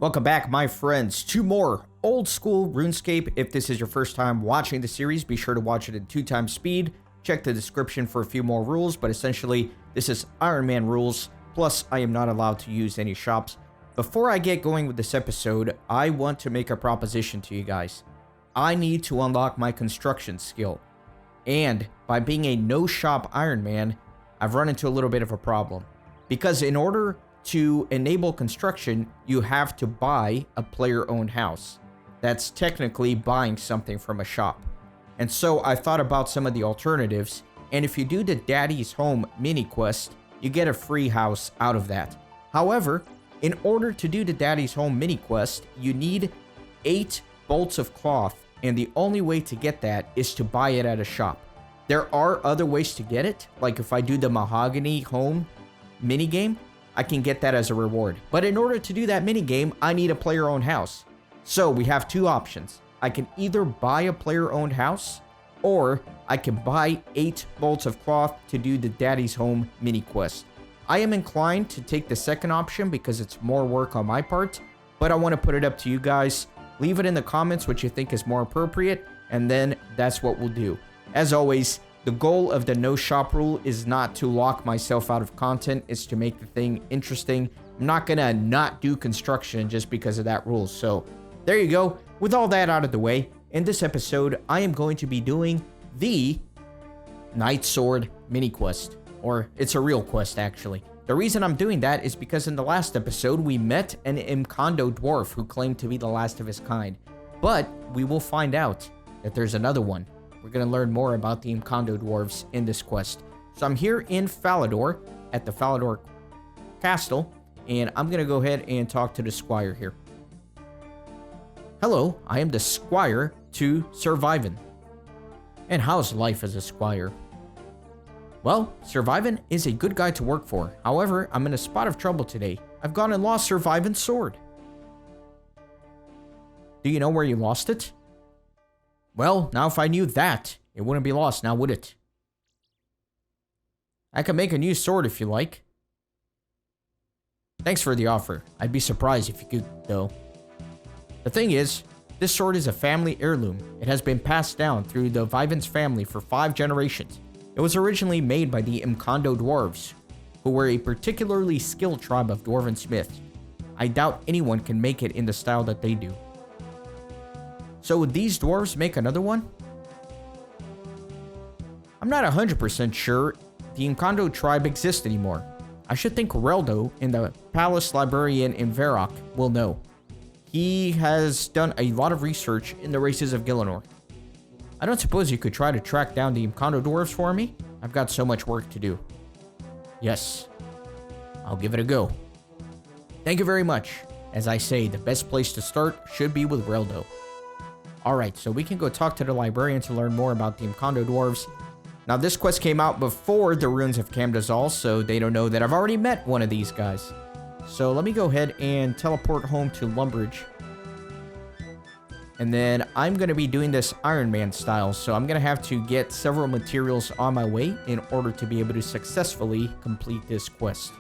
Welcome back, my friends, to more Old School RuneScape. If this is your first time watching the series, be sure to watch it at 2x speed. Check the description for a few more rules, but essentially, this is Iron Man rules, plus I am not allowed to use any shops. Before I get going with this episode, I want to make a proposition to you guys. I need to unlock my construction skill. And by being a no-shop Iron Man, I've run into a little bit of a problem. Because in order to enable construction, you have to buy a player-owned house. That's technically buying something from a shop. And so I thought about some of the alternatives, and if you do the Daddy's Home mini quest, you get a free house out of that. However, in order to do the Daddy's Home mini quest, you need 8 bolts of cloth, and the only way to get that is to buy it at a shop. There are other ways to get it, like if I do the Mahogany Home minigame, I can get that as a reward. But in order to do that minigame, I need a player-owned house. So we have two options. I can either buy a player-owned house, or I can buy 8 bolts of cloth to do the Daddy's Home mini quest. I am inclined to take the second option because it's more work on my part, but I want to put it up to you guys. Leave it in the comments what you think is more appropriate, and then that's what we'll do. As always, the goal of the no shop rule is not to lock myself out of content, it's to make the thing interesting. I'm not gonna not do construction just because of that rule. So there you go. With all that out of the way, in this episode, I am going to be doing the Night Sword mini quest. Or it's a real quest, actually. The reason I'm doing that is because in the last episode, we met an Imkondo dwarf who claimed to be the last of his kind. But we will find out that there's another one. We're going to learn more about the Imkondo dwarves in this quest. So I'm here in Falador, at the Falador Castle, and I'm going to go ahead and talk to the squire here. Hello, I am the squire to Survivin. And how's life as a squire? Well, Survivin is a good guy to work for. However, I'm in a spot of trouble today. I've gone and lost Survivin's sword. Do you know where you lost it? Well, now if I knew that, it wouldn't be lost now, would it? I can make a new sword if you like. Thanks for the offer. I'd be surprised if you could, though. The thing is, this sword is a family heirloom. It has been passed down through the Viven's family for 5 generations. It was originally made by the Imkondo dwarves, who were a particularly skilled tribe of dwarven smiths. I doubt anyone can make it in the style that they do. So would these dwarves make another one? I'm not 100% sure the Imkondo tribe exists anymore. I should think Reldo in the Palace Librarian in Varrock will know. He has done a lot of research in the races of Gielinor. I don't suppose you could try to track down the Imkondo dwarves for me? I've got so much work to do. Yes, I'll give it a go. Thank you very much. As I say, the best place to start should be with Reldo. Alright, so we can go talk to the librarian to learn more about the Imkondo dwarves. Now, this quest came out before the Runes of Camdazal, so they don't know that I've already met one of these guys. So let me go ahead and teleport home to Lumbridge. And then I'm going to be doing this Iron Man style, so I'm going to have to get several materials on my way in order to be able to successfully complete this quest.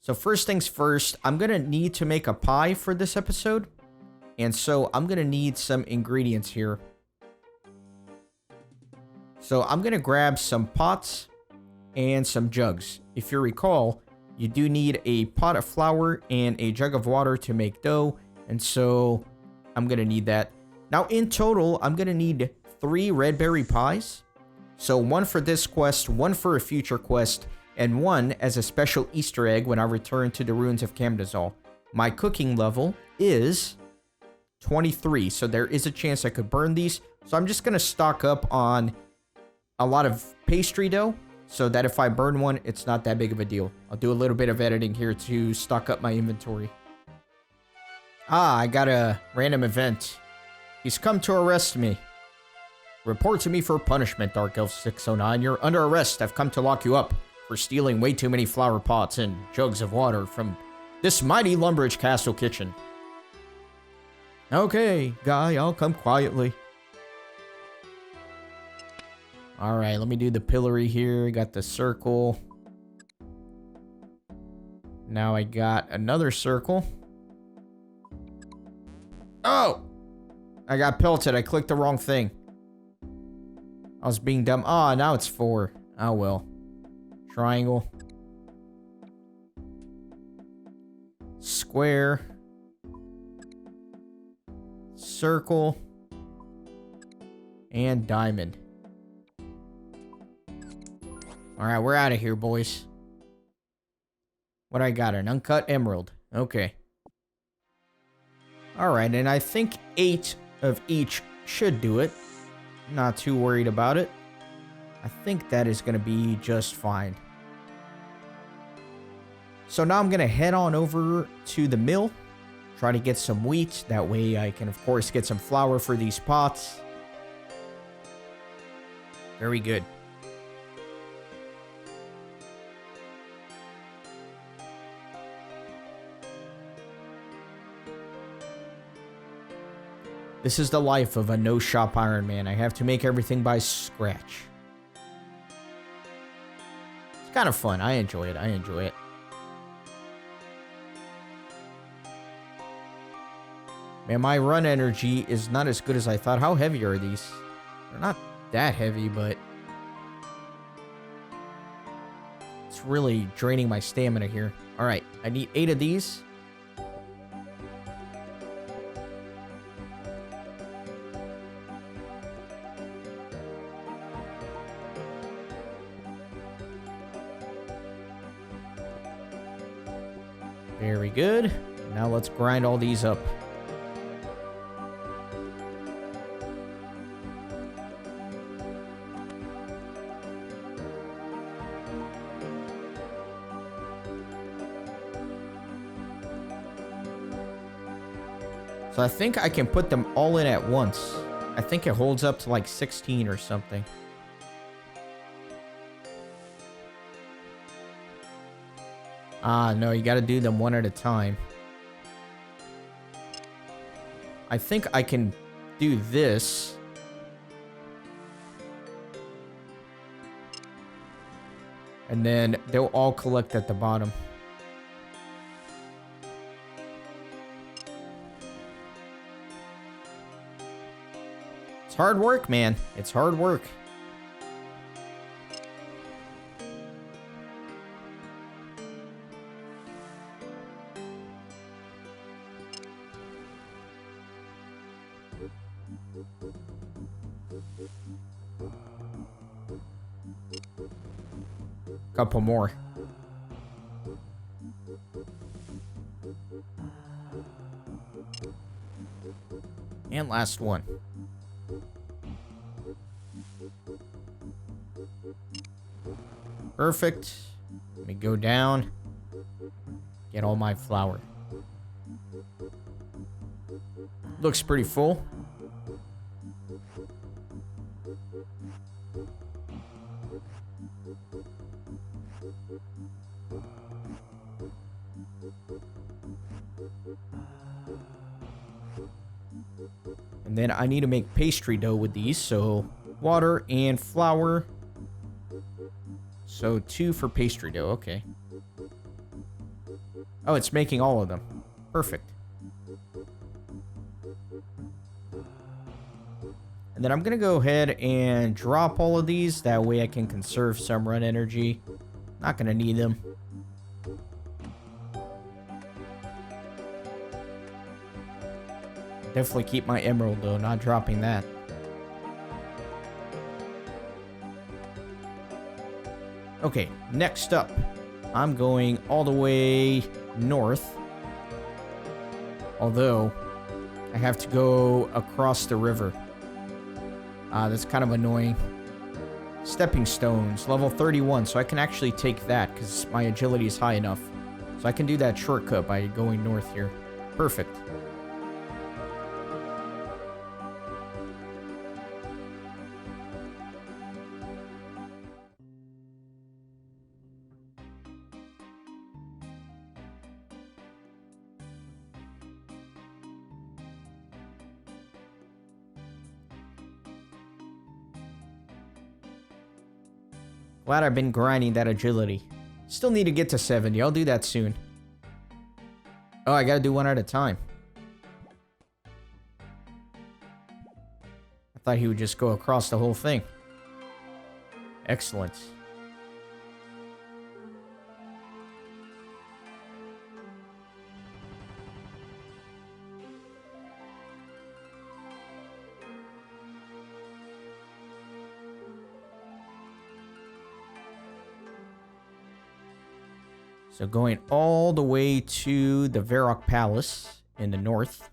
So first things first, I'm going to need to make a pie for this episode. And so I'm going to need some ingredients here. So I'm going to grab some pots and some jugs. If you recall, you do need a pot of flour and a jug of water to make dough. And so I'm going to need that. Now in total, I'm going to need 3 Redberry pies. So 1 for this quest, 1 for a future quest, and 1 as a special Easter egg when I return to the Runes of Camdazal. My cooking level is 23, so there is a chance I could burn these. So I'm just going to stock up on a lot of pastry dough, so that if I burn one, it's not that big of a deal. I'll do a little bit of editing here to stock up my inventory. Ah, I got a random event. He's come to arrest me. Report to me for punishment, Dark Elf 609. You're under arrest. I've come to lock you up for stealing way too many flower pots and jugs of water from this mighty Lumbridge Castle kitchen. Okay, guy, I'll come quietly. Alright, let me do the pillory here. Got the circle. Now I got another circle. Oh! I got pelted. I clicked the wrong thing. I was being dumb. Oh, now it's 4. Oh, well. Triangle. Square. Circle. And diamond. Alright, we're out of here, boys. What I got? An uncut emerald. Okay. Alright, and I think 8 of each should do it. Not too worried about it. I think that is going to be just fine. So now I'm going to head on over to the mill. Try to get some wheat. That way I can, of course, get some flour for these pots. Very good. This is the life of a no-shop Ironman. I have to make everything by scratch. It's kind of fun. I enjoy it. I enjoy it. Man, my run energy is not as good as I thought. How heavy are these? They're not that heavy, but it's really draining my stamina here. All right, I need 8 of these. Very good. Now let's grind all these up. So I think I can put them all in at once. I think it holds up to like 16 or something. Ah, no, you gotta do them one at a time. I think I can do this. And then they'll all collect at the bottom. It's hard work, man. It's hard work. Couple more. And last one. Perfect. Let me go down. Get all my flour. Looks pretty full. And then I need to make pastry dough with these, so water and flour. So 2 for pastry dough, okay. Oh, it's making all of them. Perfect. And then I'm going to go ahead and drop all of these. That way I can conserve some run energy. Not going to need them. Definitely keep my emerald though, not dropping that. Okay, next up, I'm going all the way north. Although, I have to go across the river. That's kind of annoying. Stepping stones, level 31, so I can actually take that because my agility is high enough. So I can do that shortcut by going north here. Perfect. Glad I've been grinding that agility. Still need to get to 70. I'll do that soon. Oh, I gotta do one at a time. I thought he would just go across the whole thing. Excellent. So going all the way to the Varrock Palace in the north.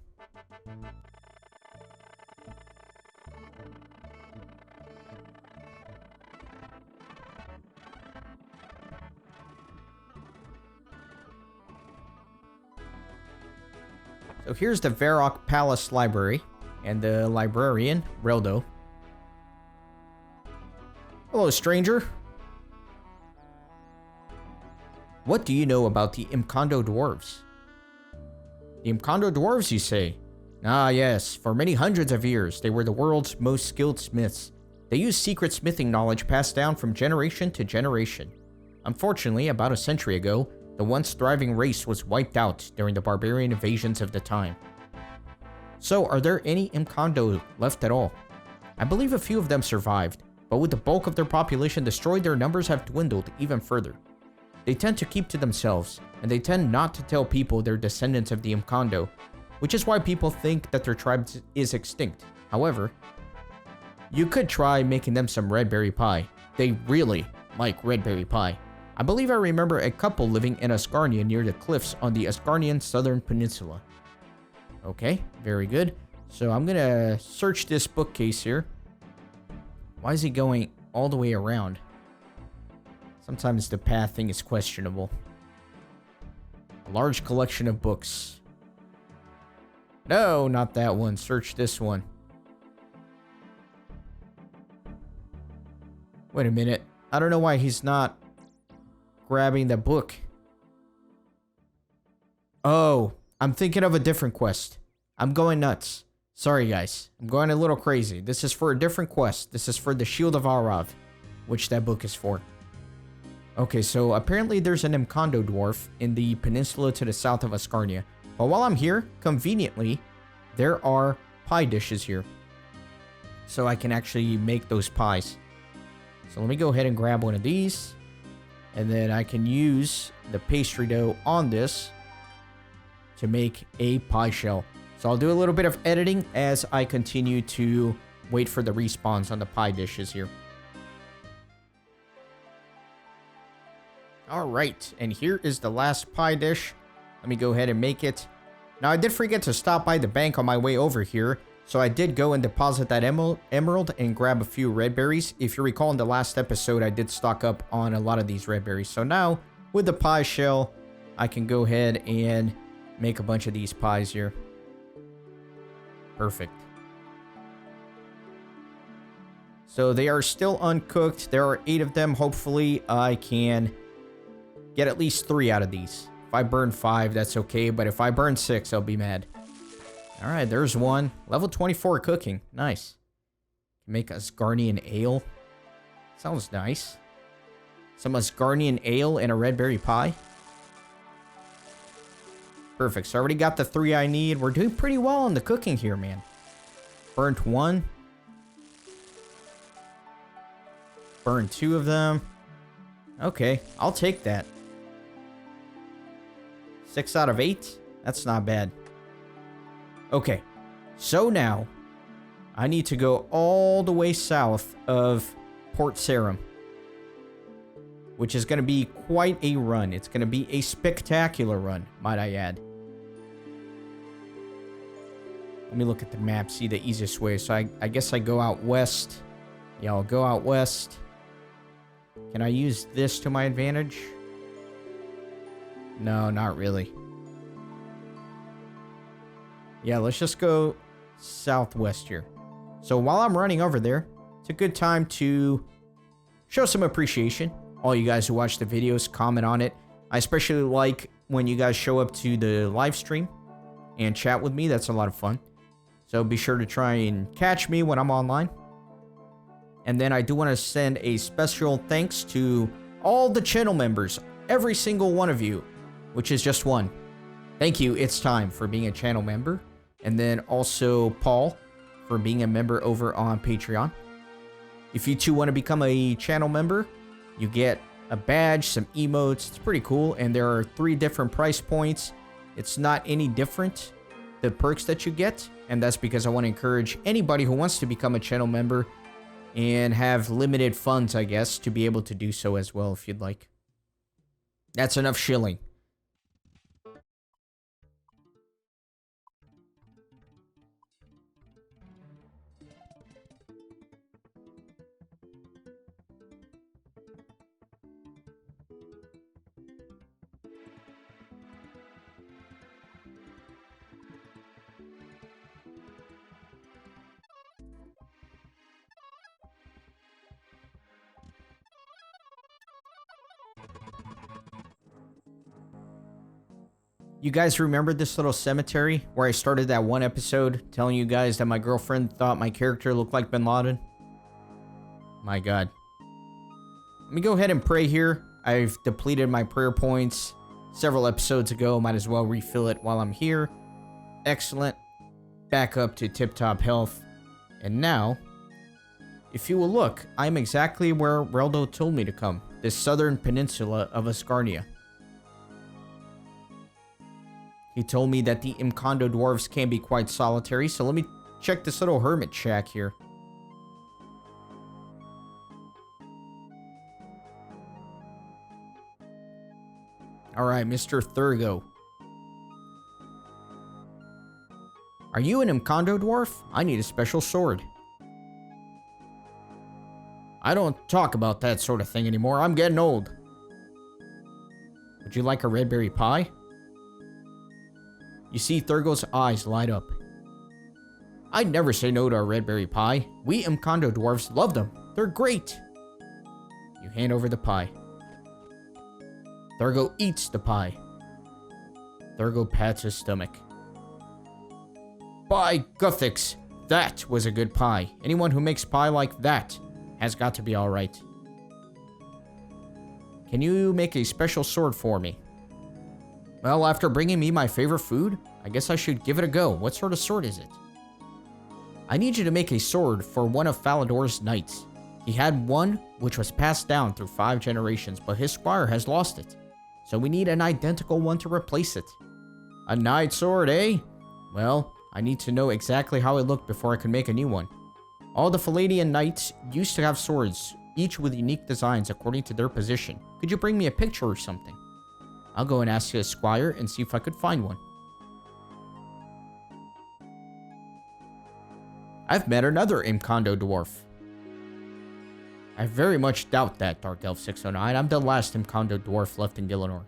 So here's the Varrock Palace Library and the Librarian Reldo. Hello, stranger. What do you know about the Imkondo Dwarves? The Imkondo Dwarves, you say? Ah, yes. For many hundreds of years, they were the world's most skilled smiths. They used secret smithing knowledge passed down from generation to generation. Unfortunately, about a century ago, the once thriving race was wiped out during the barbarian invasions of the time. So, are there any Imkondo left at all? I believe a few of them survived, but with the bulk of their population destroyed, their numbers have dwindled even further. They tend to keep to themselves, and they tend not to tell people they're descendants of the Imkondo, which is why people think that their tribe is extinct. However, you could try making them some Redberry pie. They really like Redberry pie. I believe I remember a couple living in Asgarnia near the cliffs on the Asgarnian southern peninsula. Okay, very good. So I'm gonna search this bookcase here. Why is he going all the way around? Sometimes the path thing is questionable. A large collection of books. No, not that one. Search this one. Wait a minute. I don't know why he's not grabbing the book. Oh, I'm thinking of a different quest. I'm going nuts. Sorry, guys. I'm going a little crazy. This is for a different quest. This is for the Shield of Arav, which that book is for. Okay, so apparently there's an Imkondo dwarf in the peninsula to the south of Asgarnia. But while I'm here, conveniently, there are pie dishes here. So I can actually make those pies. So let me go ahead and grab one of these. And then I can use the pastry dough on this to make a pie shell. So I'll do a little bit of editing as I continue to wait for the respawns on the pie dishes here. Alright, and here is the last pie dish. Let me go ahead and make it. Now, I did forget to stop by the bank on my way over here, so I did go and deposit that emerald and grab a few red berries. If you recall in the last episode, I did stock up on a lot of these red berries. So now, with the pie shell, I can go ahead and make a bunch of these pies here. Perfect. So they are still uncooked. There are 8 of them. Hopefully, I can get at least 3 out of these. If I burn 5, that's okay. But if I burn 6, I'll be mad. Alright, there's one. Level 24 cooking. Nice. Make Asgarnian ale. Sounds nice. Some Asgarnian ale and a Redberry pie. Perfect. So I already got the 3 I need. We're doing pretty well on the cooking here, man. Burnt 1. Burned 2 of them. Okay, I'll take that. 6 out of 8? That's not bad. Okay, so now I need to go all the way south of Port Sarim, which is going to be quite a run. It's going to be a spectacular run, might I add. Let me look at the map, see the easiest way. So I guess I go out west. Yeah, I'll go out west. Can I use this to my advantage? No, not really. Yeah, let's just go southwest here. So while I'm running over there, it's a good time to show some appreciation. All you guys who watch the videos, comment on it. I especially like when you guys show up to the live stream and chat with me. That's a lot of fun. So be sure to try and catch me when I'm online. And then I do want to send a special thanks to all the channel members, every single one of you, which is just one. Thank you, It's Time, for being a channel member. And then also Paul for being a member over on Patreon. If you too want to become a channel member, you get a badge, some emotes. It's pretty cool. And there are 3 different price points. It's not any different, the perks that you get. And that's because I want to encourage anybody who wants to become a channel member and have limited funds, I guess, to be able to do so as well if you'd like. That's enough shilling. You guys remember this little cemetery where I started that one episode telling you guys that my girlfriend thought my character looked like Bin Laden? My God. Let me go ahead and pray here. I've depleted my prayer points several episodes ago. Might as well refill it while I'm here. Excellent. Back up to tip-top health. And now, if you will look, I'm exactly where Reldo told me to come. This southern peninsula of Asgardia. He told me that the Imkondo dwarves can be quite solitary, so let me check this little hermit shack here. Alright, Mr. Thurgo. Are you an Imkondo dwarf? I need a special sword. I don't talk about that sort of thing anymore. I'm getting old. Would you like a Redberry pie? You see Thurgo's eyes light up. I'd never say no to a Redberry pie. We Imkondo dwarves love them. They're great. You hand over the pie. Thurgo eats the pie. Thurgo pats his stomach. By Guthix, that was a good pie. Anyone who makes pie like that has got to be alright. Can you make a special sword for me? Well, after bringing me my favorite food, I guess I should give it a go. What sort of sword is it? I need you to make a sword for one of Falador's knights. He had one which was passed down through 5 generations, but his squire has lost it. So we need an identical one to replace it. A knight sword, eh? Well, I need to know exactly how it looked before I can make a new one. All the Faladian knights used to have swords, each with unique designs according to their position. Could you bring me a picture or something? I'll go and ask his squire and see if I could find one. I've met another Imkondo dwarf. I very much doubt that, Dark Elf 609. I'm the last Imkondo dwarf left in Gielinor.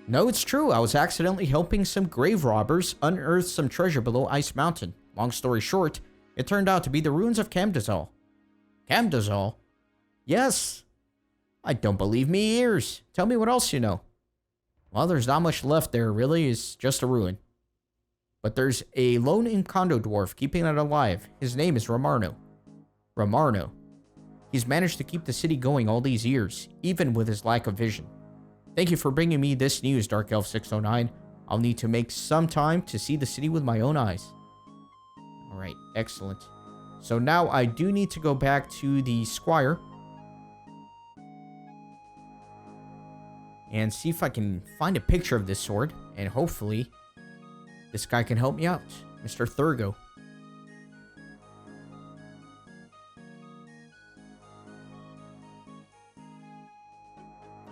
No, it's true. I was accidentally helping some grave robbers unearth some treasure below Ice Mountain. Long story short, it turned out to be the ruins of Camdazal. Camdazal? Yes. I don't believe me ears. Tell me what else you know. Well, there's not much left there, really. It's just a ruin. But there's a lone Imkondo dwarf keeping it alive. His name is Ramarno. Ramarno. He's managed to keep the city going all these years, even with his lack of vision. Thank you for bringing me this news, Dark Elf 609. I'll need to make some time to see the city with my own eyes. Alright, excellent. So now I do need to go back to the squire and see if I can find a picture of this sword, and hopefully this guy can help me out, Mr. Thurgo.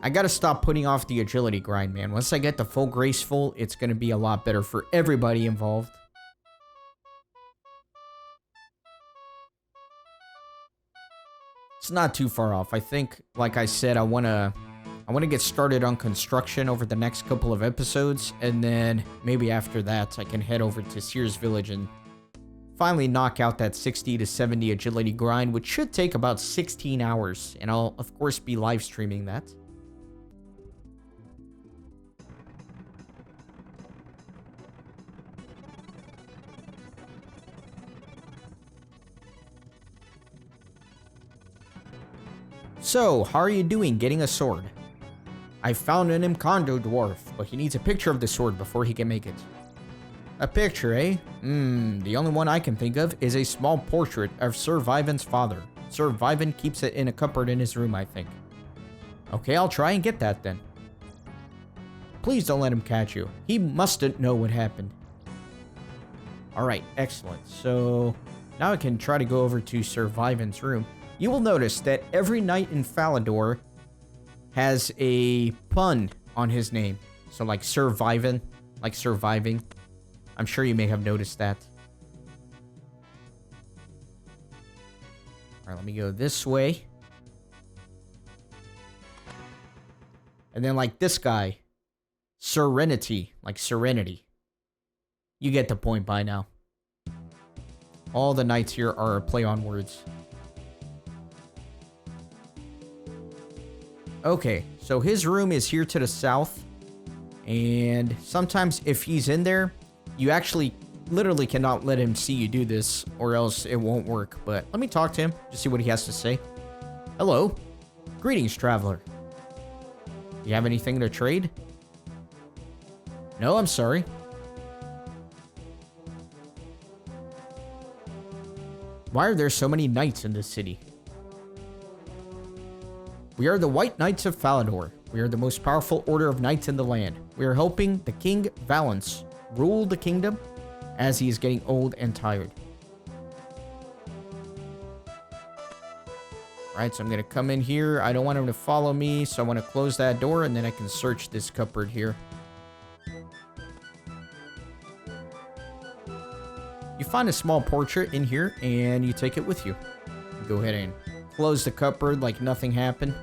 I gotta stop putting off the agility grind, man. Once I get the full graceful, it's gonna be a lot better for everybody involved. It's not too far off. I think, like I said, I wanna get started on construction over the next couple of episodes, and then maybe after that I can head over to Sears Village and finally knock out that 60 to 70 agility grind, which should take about 16 hours, and I'll of course be live streaming that. So, how are you doing getting a sword? I found an Imkondo dwarf, but he needs a picture of the sword before he can make it. A picture, eh? The only one I can think of is a small portrait of Sir Viven's father. Sir Viven keeps it in a cupboard in his room, I think. Okay, I'll try and get that then. Please don't let him catch you. He mustn't know what happened. Alright, excellent. So, now I can try to go over to Sir Viven's room. You will notice that every knight in Falador has a pun on his name. So, like Sir Viven, like surviving. I'm sure you may have noticed that. Alright, let me go this way. And then like this guy. Serenity. Like serenity. You get the point by now. All the knights here are a play on words. Okay, so his room is here to the south. And sometimes if he's in there, you actually literally cannot let him see you do this, or else it won't work. But let me talk to him, just see what he has to say. Hello. Greetings, traveler. You have anything to trade? No, I'm sorry. Why are there so many knights in this city? We are the White Knights of Falador. We are the most powerful order of knights in the land. We are helping the King Valence rule the kingdom as he is getting old and tired. Alright, so I'm going to come in here. I don't want him to follow me, so I want to close that door, and then I can search this cupboard here. You find a small portrait in here, and you take it with you. Go ahead and close the cupboard like nothing happened.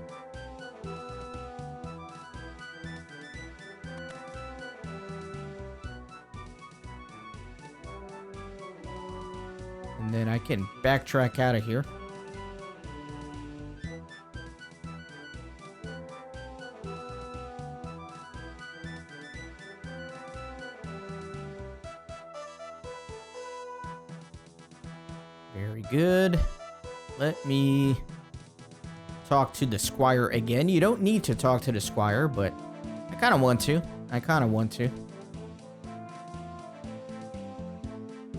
And then I can backtrack out of here. Very good. Let me talk to the squire again. You don't need to talk to the squire, but I kind of want to.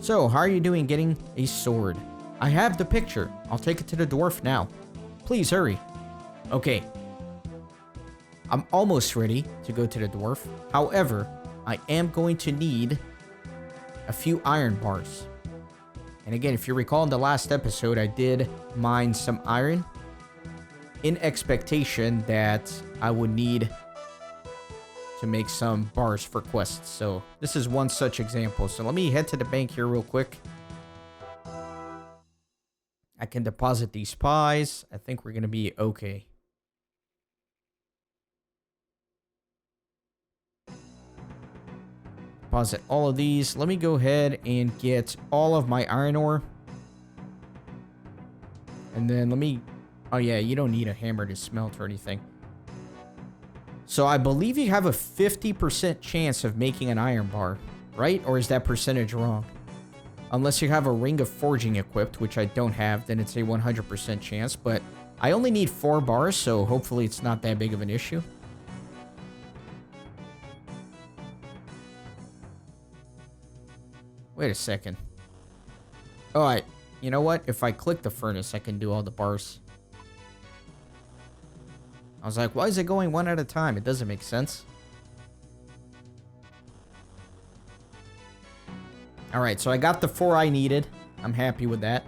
So, how are you doing getting a sword? I have the picture. I'll take it to the dwarf now. Please hurry. Okay. I'm almost ready to go to the dwarf. However, I am going to need a few iron bars. And again, if you recall in the last episode, I did mine some iron in expectation that I would need to make some bars for quests. So this is one such example. So let me head to the bank here real quick. I can deposit these pies. I think we're going to be okay. Deposit all of these. Let me go ahead and get all of my iron ore. And then let me... Oh yeah, you don't need a hammer to smelt or anything. So I believe you have a 50% chance of making an iron bar, right? Or is that percentage wrong? Unless you have a ring of forging equipped, which I don't have, then it's a 100% chance. But I only need 4 bars, so hopefully it's not that big of an issue. Wait a second. Alright, you know what? If I click the furnace, I can do all the bars. I was like, why is it going one at a time? It doesn't make sense. Alright, so I got the 4 I needed. I'm happy with that.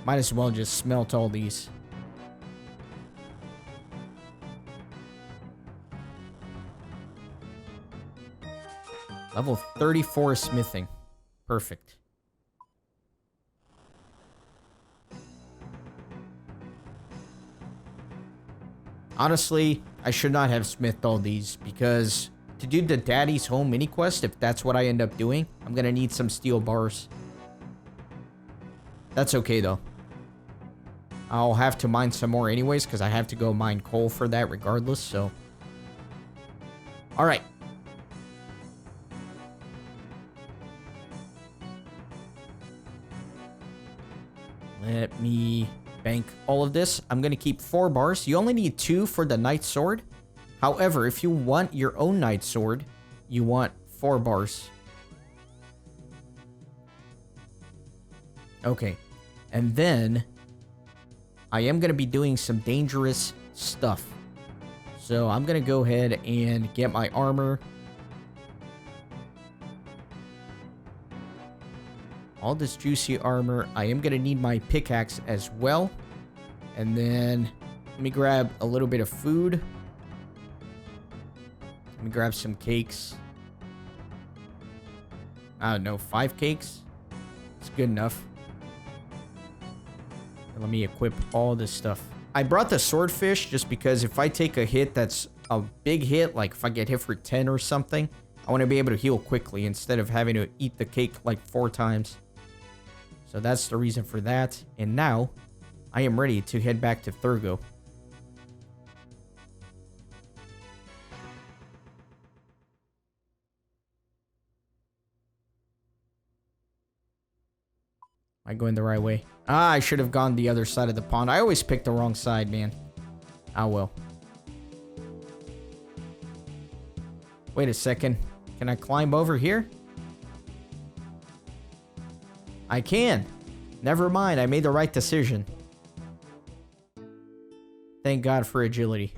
Might as well just smelt all these. Level 34 smithing. Perfect. Honestly, I should not have smithed all these because to do the Daddy's Home mini quest, if that's what I end up doing, I'm gonna need some steel bars. That's okay though. I'll have to mine some more anyways because I have to go mine coal for that regardless, so. Alright. Let me bank all of this. I'm going to keep 4 bars. You only need 2 for the Knight Sword. However, if you want your own Knight Sword, you want 4 bars. Okay. And then I am going to be doing some dangerous stuff. So I'm going to go ahead and get my armor. All this juicy armor. I am going to need my pickaxe as well. And then let me grab a little bit of food. Let me grab some cakes. I don't know, 5 cakes? It's good enough. And let me equip all this stuff. I brought the swordfish just because if I take a hit that's a big hit, like if I get hit for 10 or something, I want to be able to heal quickly instead of having to eat the cake like 4 times. So that's the reason for that. And now, I am ready to head back to Thurgo. Am I going the right way? Ah, I should have gone the other side of the pond. I always pick the wrong side, man. Ah, well. Wait a second. Can I climb over here? I can. Never mind, I made the right decision. Thank God for agility.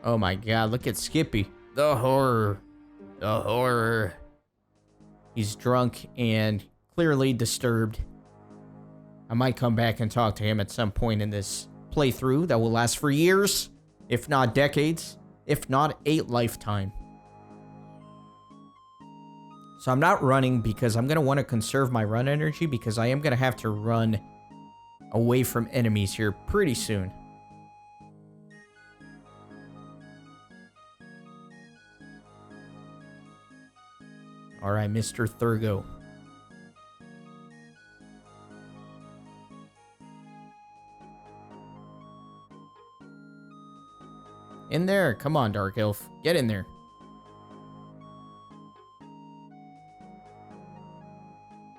Oh my God, look at Skippy. The horror. The horror. He's drunk and clearly disturbed. I might come back and talk to him at some point in this playthrough that will last for years, if not decades, if not a lifetime. So I'm not running because I'm going to want to conserve my run energy because I am going to have to run away from enemies here pretty soon. All right, Mr. Thurgo. In there. Come on, Dark Elf. Get in there.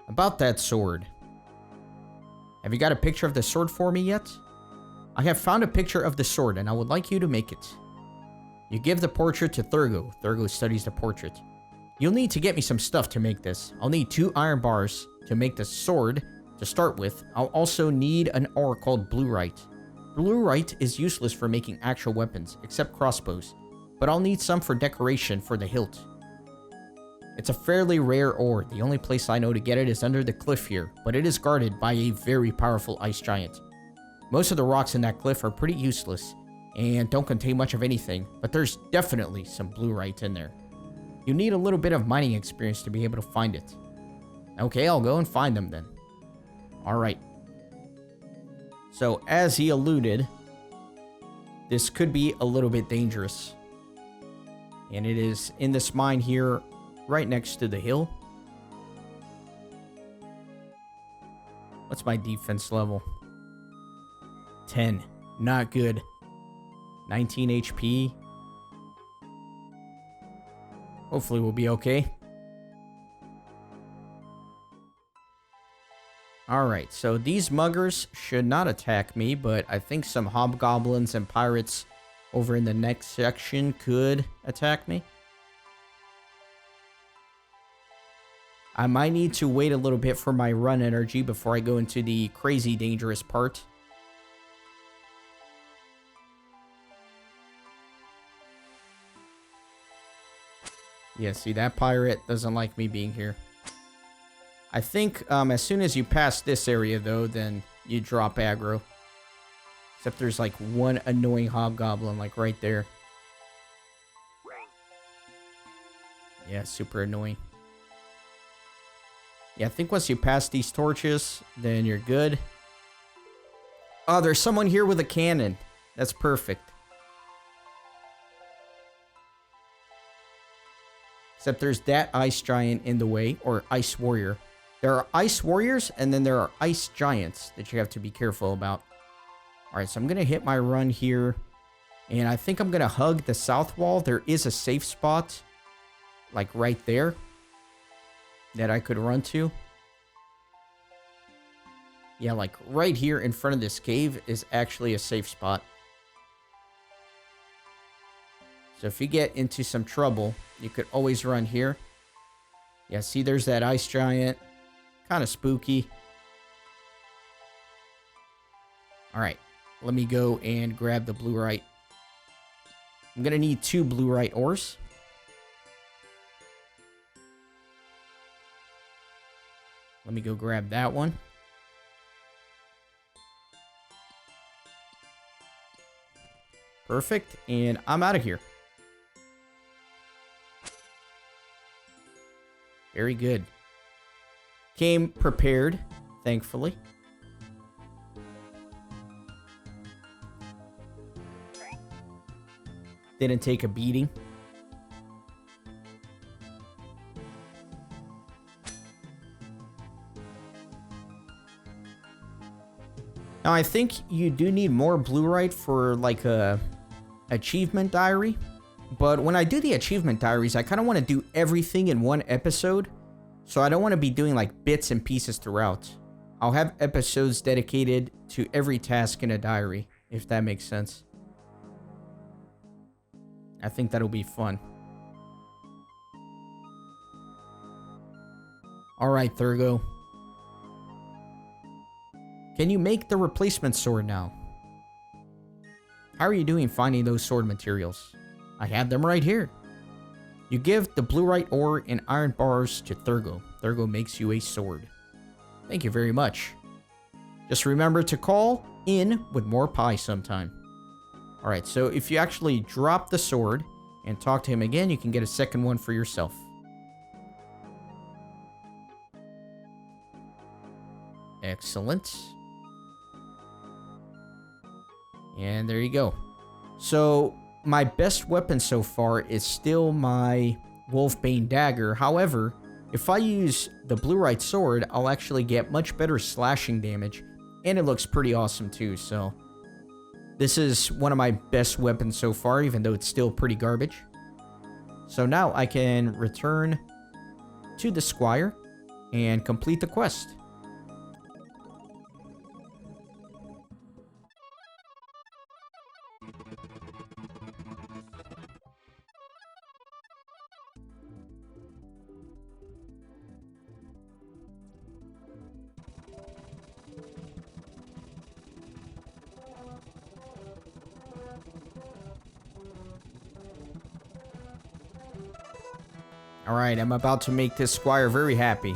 About that sword. Have you got a picture of the sword for me yet? I have found a picture of the sword, and I would like you to make it. You give the portrait to Thurgo. Thurgo studies the portrait. You'll need to get me some stuff to make this. I'll need 2 iron bars to make the sword to start with. I'll also need an ore called Bluerite. Bluerite is useless for making actual weapons, except crossbows, but I'll need some for decoration for the hilt. It's a fairly rare ore. The only place I know to get it is under the cliff here, but it is guarded by a very powerful ice giant. Most of the rocks in that cliff are pretty useless and don't contain much of anything, but there's definitely some Bluerite in there. You need a little bit of mining experience to be able to find it. Okay, I'll go and find them then. Alright. So, as he alluded, this could be a little bit dangerous. And it is in this mine here, right next to the hill. What's my defense level? 10. Not good. 19 HP. Hopefully we'll be okay. Alright, so these muggers should not attack me, but I think some hobgoblins and pirates over in the next section could attack me. I might need to wait a little bit for my run energy before I go into the crazy dangerous part. Yeah, see, that pirate doesn't like me being here. I think as soon as you pass this area, though, then you drop aggro. Except there's like one annoying hobgoblin, like right there. Yeah, super annoying. Yeah, I think once you pass these torches, then you're good. Oh, there's someone here with a cannon. That's perfect. Except there's that ice giant in the way, or ice warrior. There are ice warriors, and then there are ice giants that you have to be careful about. All right, so I'm going to hit my run here. And I think I'm going to hug the south wall. There is a safe spot, like right there, that I could run to. Yeah, like right here in front of this cave is actually a safe spot. So if you get into some trouble, you could always run here. Yeah, see, there's that ice giant. Kind of spooky. All right, let me go and grab the Bluerite. I'm going to need 2 Bluerite ores. Let me go grab that one. Perfect, and I'm out of here. Very good. Came prepared, thankfully. Didn't take a beating. Now, I think you do need more Bluerite for, like, a achievement diary. But when I do the achievement diaries, I kind of want to do everything in one episode. So I don't want to be doing, like, bits and pieces throughout. I'll have episodes dedicated to every task in a diary, if that makes sense. I think that'll be fun. Alright, Thurgo. Can you make the replacement sword now? How are you doing finding those sword materials? I have them right here. You give the Bluerite ore and iron bars to Thurgo. Thurgo makes you a sword. Thank you very much. Just remember to call in with more pie sometime. Alright, so if you actually drop the sword and talk to him again, you can get a second one for yourself. Excellent. And there you go. So, my best weapon so far is still my Wolfbane dagger. However, if I use the Bluerite sword, I'll actually get much better slashing damage. And it looks pretty awesome too, so... This is one of my best weapons so far, even though it's still pretty garbage. So now I can return to the Squire and complete the quest. Alright, I'm about to make this Squire very happy.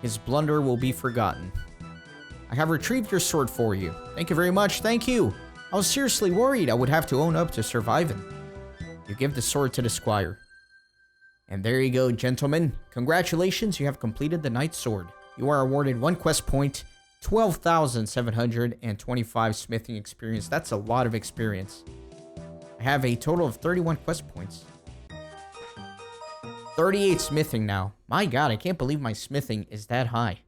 His blunder will be forgotten. I have retrieved your sword for you. Thank you very much, thank you. I was seriously worried I would have to own up to surviving. You give the sword to the Squire. And there you go, gentlemen. Congratulations, you have completed the Knight's Sword. You are awarded 1 quest point, 12,725 smithing experience. That's a lot of experience. I have a total of 31 quest points. 38 smithing now. My god, I can't believe my smithing is that high.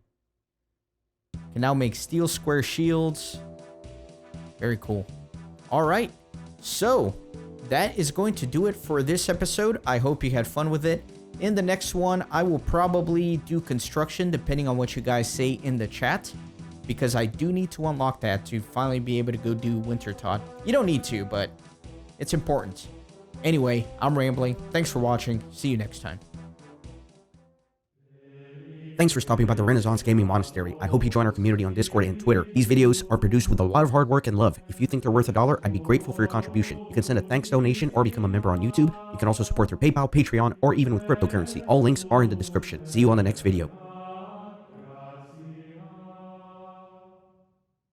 Can now make steel square shields. Very cool. Alright, so that is going to do it for this episode. I hope you had fun with it. In the next one, I will probably do construction depending on what you guys say in the chat, because I do need to unlock that to finally be able to go do Wintertot. You don't need to, but it's important. Anyway, I'm rambling. Thanks for watching. See you next time. Thanks for stopping by the Renaissance Gaming Monastery. I hope you join our community on Discord and Twitter. These videos are produced with a lot of hard work and love. If you think they're worth $1, I'd be grateful for your contribution. You can send a thanks donation or become a member on YouTube. You can also support through PayPal, Patreon, or even with cryptocurrency. All links are in the description. See you on the next video.